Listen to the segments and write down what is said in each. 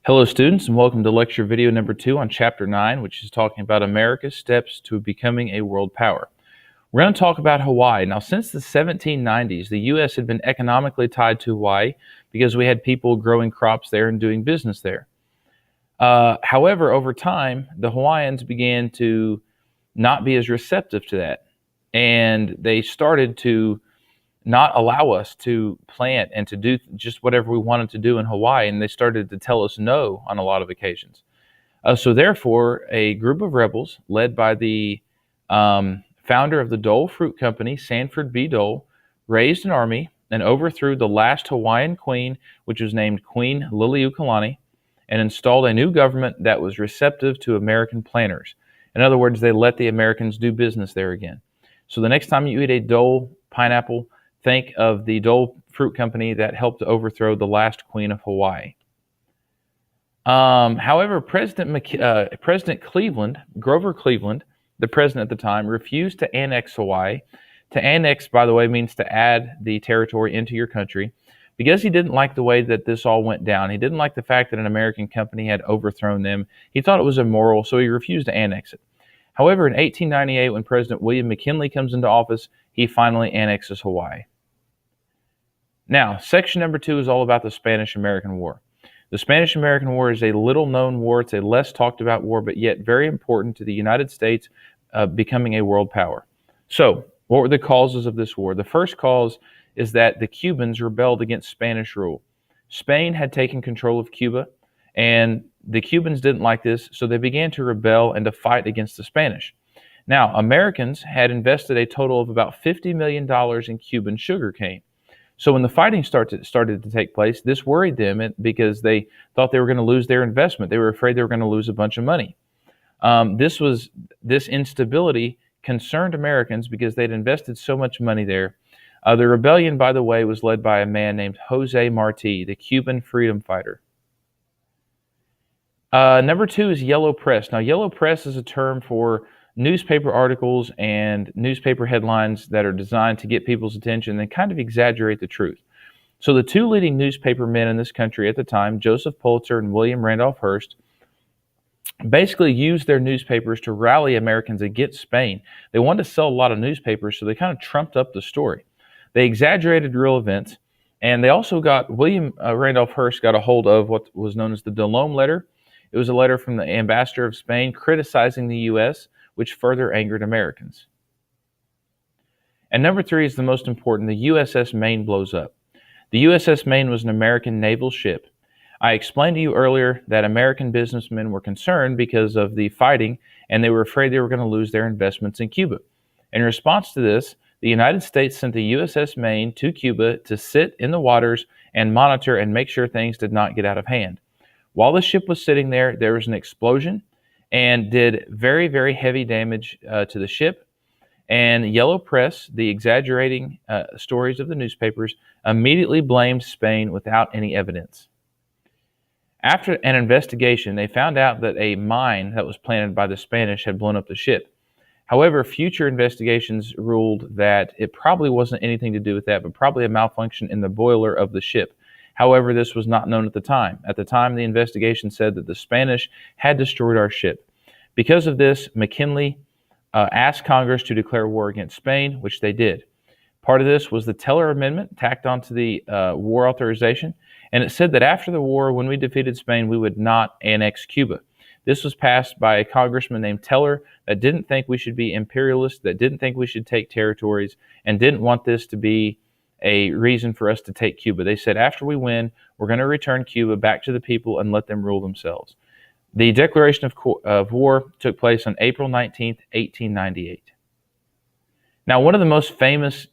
Hello, students, and welcome to lecture video number 2 on Chapter 9, which is talking about America's steps to becoming a world power. We're going to talk about Hawaii. Now, since the 1790s, the U.S. had been economically tied to Hawaii because we had people growing crops there and doing business there. However, over time, the Hawaiians began to not be as receptive to that, and they started to not allow us to plant and to do just whatever we wanted to do in Hawaii, and they started to tell us no on a lot of occasions. So therefore, a group of rebels led by the founder of the Dole Fruit Company, Sanford B. Dole, raised an army and overthrew the last Hawaiian queen, which was named Queen Liliuokalani, and installed a new government that was receptive to American planters. In other words, they let the Americans do business there again. So the next time you eat a Dole pineapple, think of the Dole Fruit Company that helped to overthrow the last queen of Hawaii. However, President Cleveland, Grover Cleveland, the president at the time, refused to annex Hawaii. To annex, by the way, means to add the territory into your country, because he didn't like the way that this all went down. He didn't like the fact that an American company had overthrown them. He thought it was immoral, so he refused to annex it. However, in 1898, when President William McKinley comes into office, he finally annexes Hawaii. Now, section number 2 is all about the Spanish-American War. The Spanish-American War is a little-known war. It's a less talked-about war, but yet very important to the United States becoming a world power. So, what were the causes of this war? The first cause is that the Cubans rebelled against Spanish rule. Spain had taken control of Cuba, and the Cubans didn't like this, so they began to rebel and to fight against the Spanish. Now, Americans had invested a total of about $50 million in Cuban sugarcane. So when the fighting started to take place, this worried them because they thought they were going to lose their investment. They were afraid they were going to lose a bunch of money. This instability concerned Americans because they'd invested so much money there. The rebellion, by the way, was led by a man named Jose Marti, the Cuban freedom fighter. Number 2 is yellow press. Now, yellow press is a term for newspaper articles and newspaper headlines that are designed to get people's attention and kind of exaggerate the truth. So the two leading newspaper men in this country at the time, Joseph Pulitzer and William Randolph Hearst, basically used their newspapers to rally Americans against Spain. They wanted to sell a lot of newspapers, so they kind of trumped up the story. They exaggerated real events, and they also William Randolph Hearst got a hold of what was known as the Delome letter. It was a letter from the ambassador of Spain criticizing the U.S., which further angered Americans. And number 3 is the most important. The USS Maine blows up. The USS Maine was an American naval ship. I explained to you earlier that American businessmen were concerned because of the fighting, and they were afraid they were going to lose their investments in Cuba. In response to this, the United States sent the USS Maine to Cuba to sit in the waters and monitor and make sure things did not get out of hand. While the ship was sitting there, there was an explosion and did very, very heavy damage to the ship. And yellow press, the exaggerating stories of the newspapers, immediately blamed Spain without any evidence. After an investigation, they found out that a mine that was planted by the Spanish had blown up the ship. However, future investigations ruled that it probably wasn't anything to do with that, but probably a malfunction in the boiler of the ship. However, this was not known at the time. At the time, the investigation said that the Spanish had destroyed our ship. Because of this, McKinley asked Congress to declare war against Spain, which they did. Part of this was the Teller Amendment tacked onto the war authorization, and it said that after the war, when we defeated Spain, we would not annex Cuba. This was passed by a congressman named Teller that didn't think we should be imperialist, that didn't think we should take territories, and didn't want this to be a reason for us to take Cuba. They said, after we win, we're going to return Cuba back to the people and let them rule themselves. The declaration of war took place on April 19th, 1898. Now, one of the most famous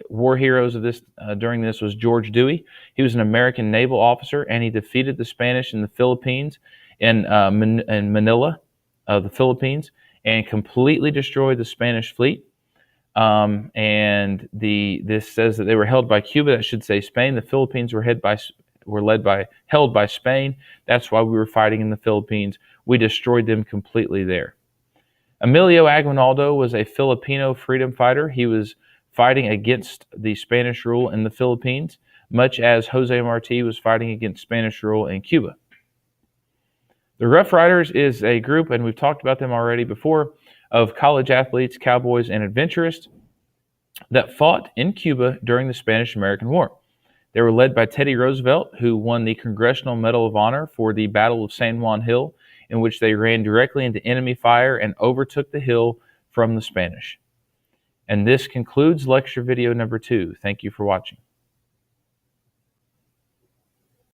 war heroes of this during this was George Dewey. He was an American naval officer, and he defeated the Spanish in the Philippines, in Manila, the Philippines, and completely destroyed the Spanish fleet. This says that they were held by Cuba. That should say Spain. The Philippines were held by Spain. That's why we were fighting in the Philippines. We destroyed them completely there. Emilio Aguinaldo was a Filipino freedom fighter. He was fighting against the Spanish rule in the Philippines, much as Jose Marti was fighting against Spanish rule in Cuba. The Rough Riders is a group, and we've talked about them already before, of college athletes, cowboys, and adventurers that fought in Cuba during the Spanish-American War. They were led by Teddy Roosevelt, who won the Congressional Medal of Honor for the Battle of San Juan Hill, in which they ran directly into enemy fire and overtook the hill from the Spanish. And this concludes lecture video number 2. Thank you for watching.